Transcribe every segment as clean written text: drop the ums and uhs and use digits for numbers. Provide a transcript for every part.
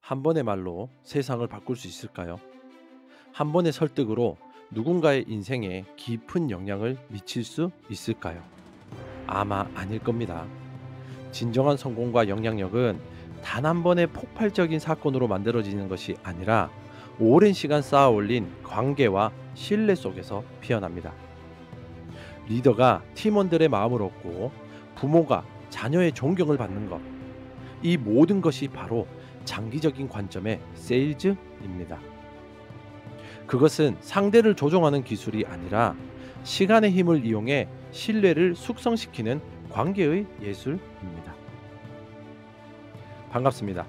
한 번의 말로 세상을 바꿀 수 있을까요? 한 번의 설득으로 누군가의 인생에 깊은 영향을 미칠 수 있을까요? 아마 아닐 겁니다. 진정한 성공과 영향력은 단 한 번의 폭발적인 사건으로 만들어지는 것이 아니라 오랜 시간 쌓아 올린 관계와 신뢰 속에서 피어납니다. 리더가 팀원들의 마음을 얻고 부모가 자녀의 존경을 받는 것, 이 모든 것이 바로 장기적인 관점의 세일즈입니다. 그것은 상대를 조종하는 기술이 아니라 시간의 힘을 이용해 신뢰를 숙성시키는 관계의 예술입니다. 반갑습니다.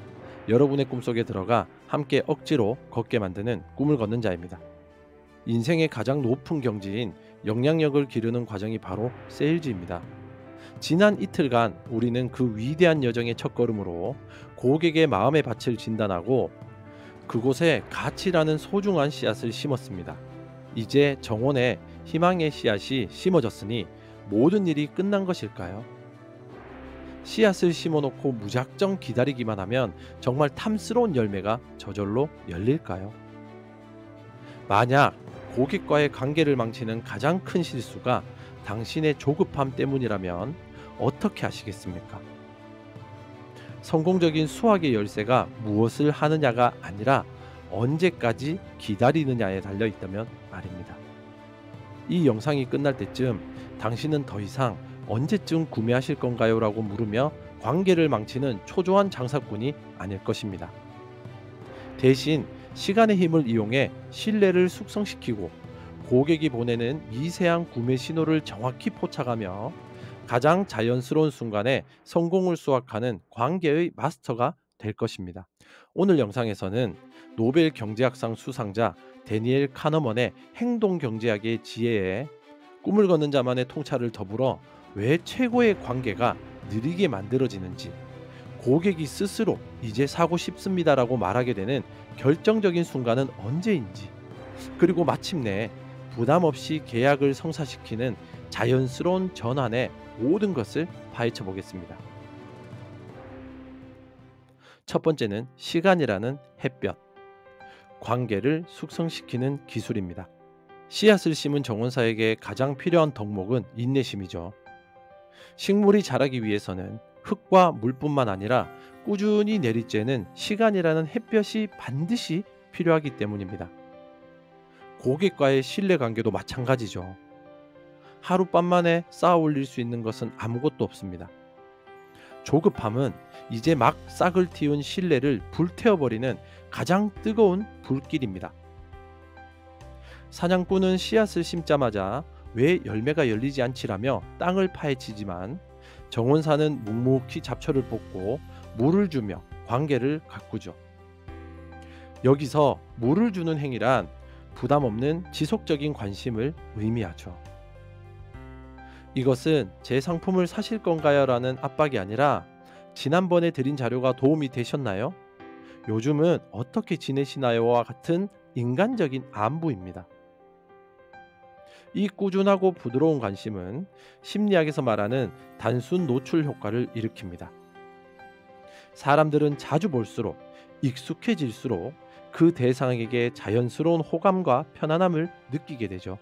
여러분의 꿈속에 들어가 함께 억지로 걷게 만드는 꿈을 걷는 자입니다. 인생의 가장 높은 경지인 영향력을 기르는 과정이 바로 세일즈입니다. 지난 이틀간 우리는 그 위대한 여정의 첫걸음으로 고객의 마음의 밭을 진단하고 그곳에 가치라는 소중한 씨앗을 심었습니다. 이제 정원에 희망의 씨앗이 심어졌으니 모든 일이 끝난 것일까요? 씨앗을 심어놓고 무작정 기다리기만 하면 정말 탐스러운 열매가 저절로 열릴까요? 만약 고객과의 관계를 망치는 가장 큰 실수가 당신의 조급함 때문이라면 어떻게 하시겠습니까? 성공적인 수학의 열쇠가 무엇을 하느냐가 아니라 언제까지 기다리느냐에 달려 있다면 말입니다. 이 영상이 끝날 때쯤 당신은 더 이상 언제쯤 구매하실 건가요? 라고 물으며 관계를 망치는 초조한 장사꾼이 아닐 것입니다. 대신 시간의 힘을 이용해 신뢰를 숙성시키고 고객이 보내는 미세한 구매 신호를 정확히 포착하며 가장 자연스러운 순간에 성공을 수확하는 관계의 마스터가 될 것입니다. 오늘 영상에서는 노벨 경제학상 수상자 데니엘 카너먼의 행동 경제학의 지혜에 꿈을 걷는 자만의 통찰을 더불어 왜 최고의 관계가 느리게 만들어지는지, 고객이 스스로 이제 사고 싶습니다라고 말하게 되는 결정적인 순간은 언제인지, 그리고 마침내 부담 없이 계약을 성사시키는 자연스러운 전환의 모든 것을 파헤쳐 보겠습니다. 첫 번째는 시간이라는 햇볕, 관계를 숙성시키는 기술입니다. 씨앗을 심은 정원사에게 가장 필요한 덕목은 인내심이죠. 식물이 자라기 위해서는 흙과 물뿐만 아니라 꾸준히 내리쬐는 시간이라는 햇볕이 반드시 필요하기 때문입니다. 고객과의 신뢰관계도 마찬가지죠. 하룻밤 만에 쌓아 올릴 수 있는 것은 아무것도 없습니다. 조급함은 이제 막 싹을 틔운 신뢰를 불태워버리는 가장 뜨거운 불길입니다. 사냥꾼은 씨앗을 심자마자 왜 열매가 열리지 않지라며 땅을 파헤치지만 정원사는 묵묵히 잡초를 뽑고 물을 주며 관계를 가꾸죠. 여기서 물을 주는 행위란 부담 없는 지속적인 관심을 의미하죠. 이것은 제 상품을 사실 건가요? 라는 압박이 아니라 지난번에 드린 자료가 도움이 되셨나요? 요즘은 어떻게 지내시나요? 와 같은 인간적인 안부입니다. 이 꾸준하고 부드러운 관심은 심리학에서 말하는 단순 노출 효과를 일으킵니다. 사람들은 자주 볼수록 익숙해질수록 그 대상에게 자연스러운 호감과 편안함을 느끼게 되죠.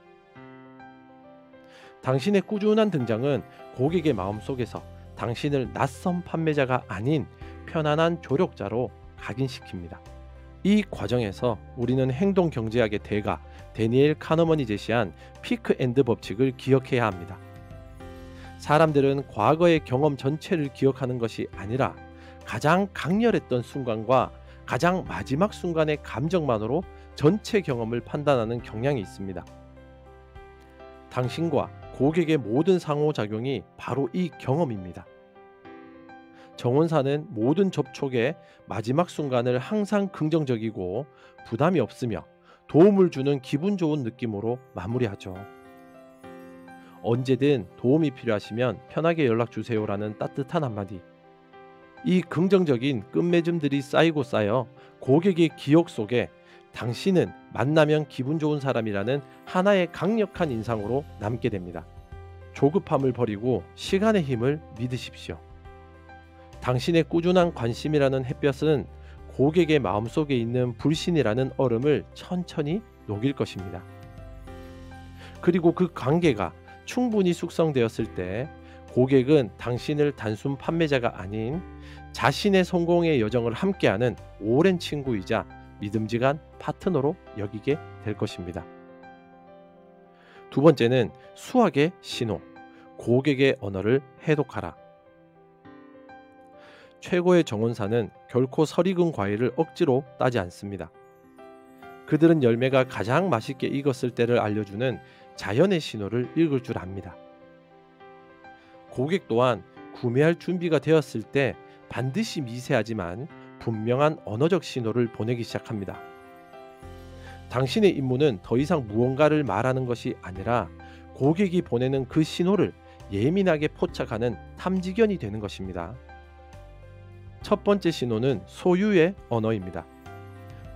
당신의 꾸준한 등장은 고객의 마음속에서 당신을 낯선 판매자가 아닌 편안한 조력자로 각인시킵니다. 이 과정에서 우리는 행동 경제학의 대가 데니엘 카너먼이 제시한 피크 앤드 법칙을 기억해야 합니다. 사람들은 과거의 경험 전체를 기억하는 것이 아니라 가장 강렬했던 순간과 가장 마지막 순간의 감정만으로 전체 경험을 판단하는 경향이 있습니다. 당신과 고객의 모든 상호작용이 바로 이 경험입니다. 정원사는 모든 접촉의 마지막 순간을 항상 긍정적이고 부담이 없으며 도움을 주는 기분 좋은 느낌으로 마무리하죠. 언제든 도움이 필요하시면 편하게 연락주세요라는 따뜻한 한마디. 이 긍정적인 끝맺음들이 쌓이고 쌓여 고객의 기억 속에 당신은 만나면 기분 좋은 사람이라는 하나의 강력한 인상으로 남게 됩니다. 조급함을 버리고 시간의 힘을 믿으십시오. 당신의 꾸준한 관심이라는 햇볕은 고객의 마음속에 있는 불신이라는 얼음을 천천히 녹일 것입니다. 그리고 그 관계가 충분히 숙성되었을 때 고객은 당신을 단순 판매자가 아닌 자신의 성공의 여정을 함께하는 오랜 친구이자 믿음직한 파트너로 여기게 될 것입니다. 두 번째는 수학의 신호, 고객의 언어를 해독하라. 최고의 정원사는 결코 설익은 과일을 억지로 따지 않습니다. 그들은 열매가 가장 맛있게 익었을 때를 알려주는 자연의 신호를 읽을 줄 압니다. 고객 또한 구매할 준비가 되었을 때 반드시 미세하지만 분명한 언어적 신호를 보내기 시작합니다. 당신의 임무는 더 이상 무언가를 말하는 것이 아니라 고객이 보내는 그 신호를 예민하게 포착하는 탐지견이 되는 것입니다. 첫 번째 신호는 소유의 언어입니다.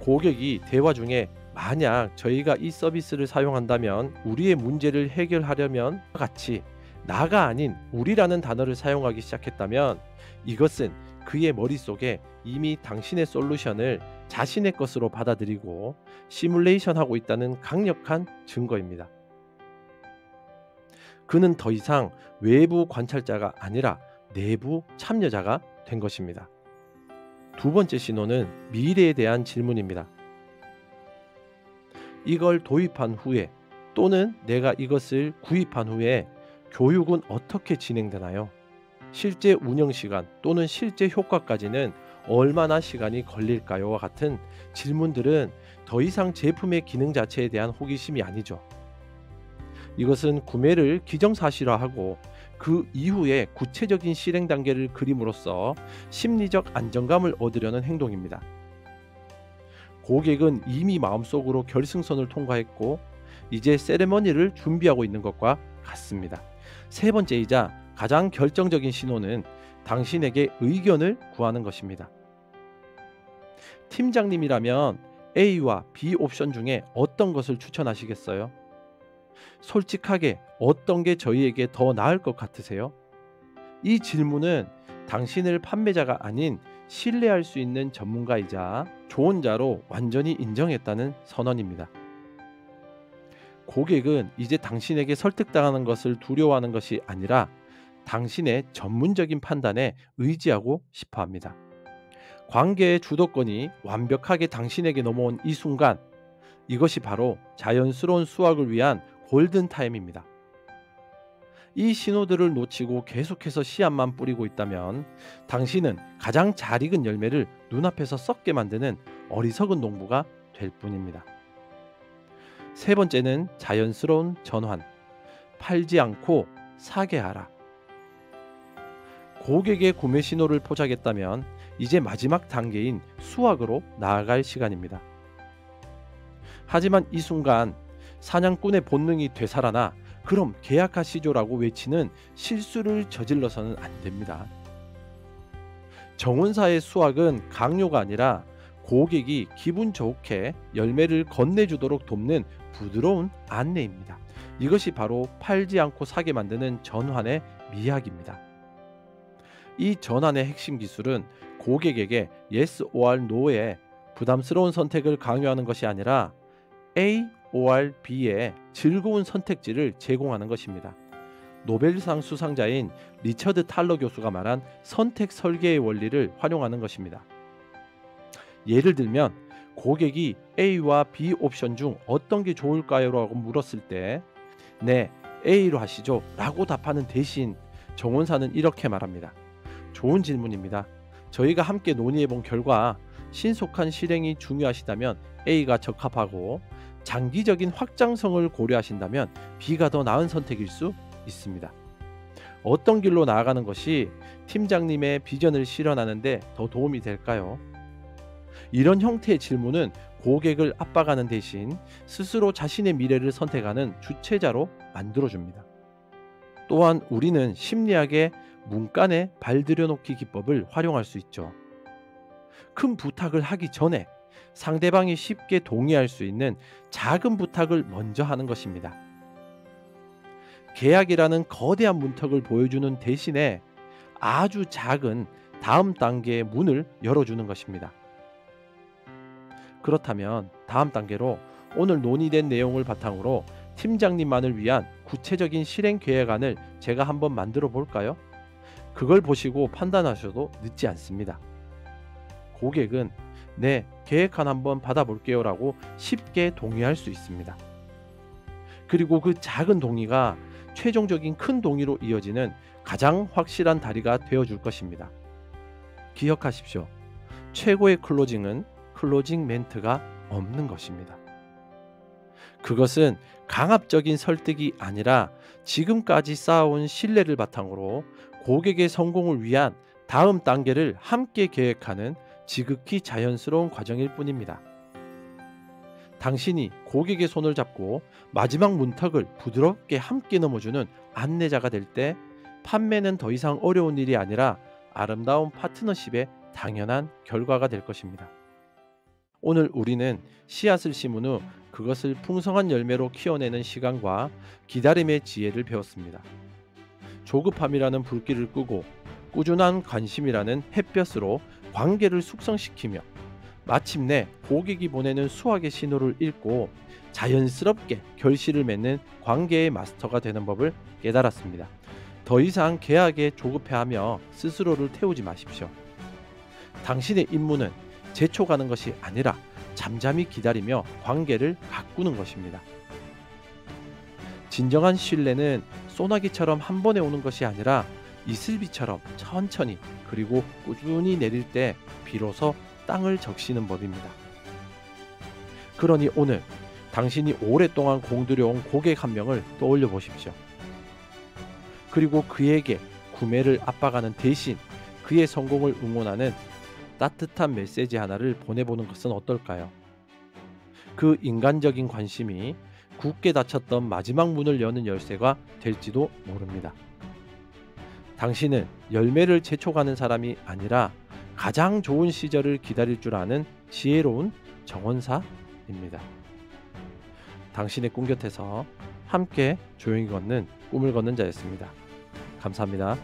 고객이 대화 중에 만약 저희가 이 서비스를 사용한다면 우리의 문제를 해결하려면 같이 나가 아닌 우리라는 단어를 사용하기 시작했다면 이것은 그의 머릿속에 이미 당신의 솔루션을 자신의 것으로 받아들이고 시뮬레이션하고 있다는 강력한 증거입니다. 그는 더 이상 외부 관찰자가 아니라 내부 참여자가 된 것입니다. 두 번째 신호는 미래에 대한 질문입니다. 이걸 도입한 후에 또는 내가 이것을 구입한 후에 교육은 어떻게 진행되나요? 실제 운영 시간 또는 실제 효과까지는 얼마나 시간이 걸릴까요?와 같은 질문들은 더 이상 제품의 기능 자체에 대한 호기심이 아니죠. 이것은 구매를 기정사실화하고 그 이후에 구체적인 실행 단계를 그림으로써 심리적 안정감을 얻으려는 행동입니다. 고객은 이미 마음속으로 결승선을 통과했고 이제 세레머니를 준비하고 있는 것과 같습니다. 세 번째이자 가장 결정적인 신호는 당신에게 의견을 구하는 것입니다. 팀장님이라면 A와 B 옵션 중에 어떤 것을 추천하시겠어요? 솔직하게 어떤 게 저희에게 더 나을 것 같으세요? 이 질문은 당신을 판매자가 아닌 신뢰할 수 있는 전문가이자 조언자로 완전히 인정했다는 선언입니다. 고객은 이제 당신에게 설득당하는 것을 두려워하는 것이 아니라 당신의 전문적인 판단에 의지하고 싶어 합니다. 관계의 주도권이 완벽하게 당신에게 넘어온 이 순간, 이것이 바로 자연스러운 수확을 위한 골든타임입니다. 이 신호들을 놓치고 계속해서 씨앗만 뿌리고 있다면 당신은 가장 잘 익은 열매를 눈앞에서 썩게 만드는 어리석은 농부가 될 뿐입니다. 세 번째는 자연스러운 전환, 팔지 않고 사게 하라. 고객의 구매 신호를 포착했다면 이제 마지막 단계인 수확으로 나아갈 시간입니다. 하지만 이 순간 사냥꾼의 본능이 되살아나 그럼 계약하시죠라고 외치는 실수를 저질러서는 안 됩니다. 정원사의 수확은 강요가 아니라 고객이 기분 좋게 열매를 건네주도록 돕는 부드러운 안내입니다. 이것이 바로 팔지 않고 사게 만드는 전환의 미학입니다. 이 전환의 핵심 기술은 고객에게 yes or no의 부담스러운 선택을 강요하는 것이 아니라 A or B의 즐거운 선택지를 제공하는 것입니다. 노벨상 수상자인 리처드 탈러 교수가 말한 선택 설계의 원리를 활용하는 것입니다. 예를 들면 고객이 A와 B 옵션 중 어떤 게 좋을까요? 라고 물었을 때 네, A로 하시죠 라고 답하는 대신 정원사는 이렇게 말합니다. 좋은 질문입니다. 저희가 함께 논의해 본 결과 신속한 실행이 중요하시다면 A가 적합하고 장기적인 확장성을 고려하신다면 B가 더 나은 선택일 수 있습니다. 어떤 길로 나아가는 것이 팀장님의 비전을 실현하는 데 더 도움이 될까요? 이런 형태의 질문은 고객을 압박하는 대신 스스로 자신의 미래를 선택하는 주체자로 만들어줍니다. 또한 우리는 심리학의 문간에 발들여놓기 기법을 활용할 수 있죠. 큰 부탁을 하기 전에 상대방이 쉽게 동의할 수 있는 작은 부탁을 먼저 하는 것입니다. 계약이라는 거대한 문턱을 보여주는 대신에 아주 작은 다음 단계의 문을 열어주는 것입니다. 그렇다면 다음 단계로 오늘 논의된 내용을 바탕으로 팀장님만을 위한 구체적인 실행 계획안을 제가 한번 만들어 볼까요? 그걸 보시고 판단하셔도 늦지 않습니다. 고객은 네, 계획안 한번 받아볼게요 라고 쉽게 동의할 수 있습니다. 그리고 그 작은 동의가 최종적인 큰 동의로 이어지는 가장 확실한 다리가 되어줄 것입니다. 기억하십시오. 최고의 클로징은 클로징 멘트가 없는 것입니다. 그것은 강압적인 설득이 아니라 지금까지 쌓아온 신뢰를 바탕으로 고객의 성공을 위한 다음 단계를 함께 계획하는 지극히 자연스러운 과정일 뿐입니다. 당신이 고객의 손을 잡고 마지막 문턱을 부드럽게 함께 넘어주는 안내자가 될 때 판매는 더 이상 어려운 일이 아니라 아름다운 파트너십의 당연한 결과가 될 것입니다. 오늘 우리는 씨앗을 심은 후 그것을 풍성한 열매로 키워내는 시간과 기다림의 지혜를 배웠습니다. 조급함이라는 불길을 끄고 꾸준한 관심이라는 햇볕으로 관계를 숙성시키며 마침내 고객이 보내는 수확의 신호를 읽고 자연스럽게 결실을 맺는 관계의 마스터가 되는 법을 깨달았습니다. 더 이상 계약에 조급해하며 스스로를 태우지 마십시오. 당신의 임무는 재촉하는 것이 아니라 잠잠히 기다리며 관계를 가꾸는 것입니다. 진정한 신뢰는 소나기처럼 한 번에 오는 것이 아니라 이슬비처럼 천천히 그리고 꾸준히 내릴 때 비로소 땅을 적시는 법입니다. 그러니 오늘 당신이 오랫동안 공들여온 고객 한 명을 떠올려 보십시오. 그리고 그에게 구매를 압박하는 대신 그의 성공을 응원하는 따뜻한 메시지 하나를 보내보는 것은 어떨까요? 그 인간적인 관심이 굳게 닫혔던 마지막 문을 여는 열쇠가 될지도 모릅니다. 당신은 열매를 재촉하는 사람이 아니라 가장 좋은 시절을 기다릴 줄 아는 지혜로운 정원사입니다. 당신의 꿈 곁에서 함께 조용히 걷는 꿈을 걷는 자였습니다. 감사합니다.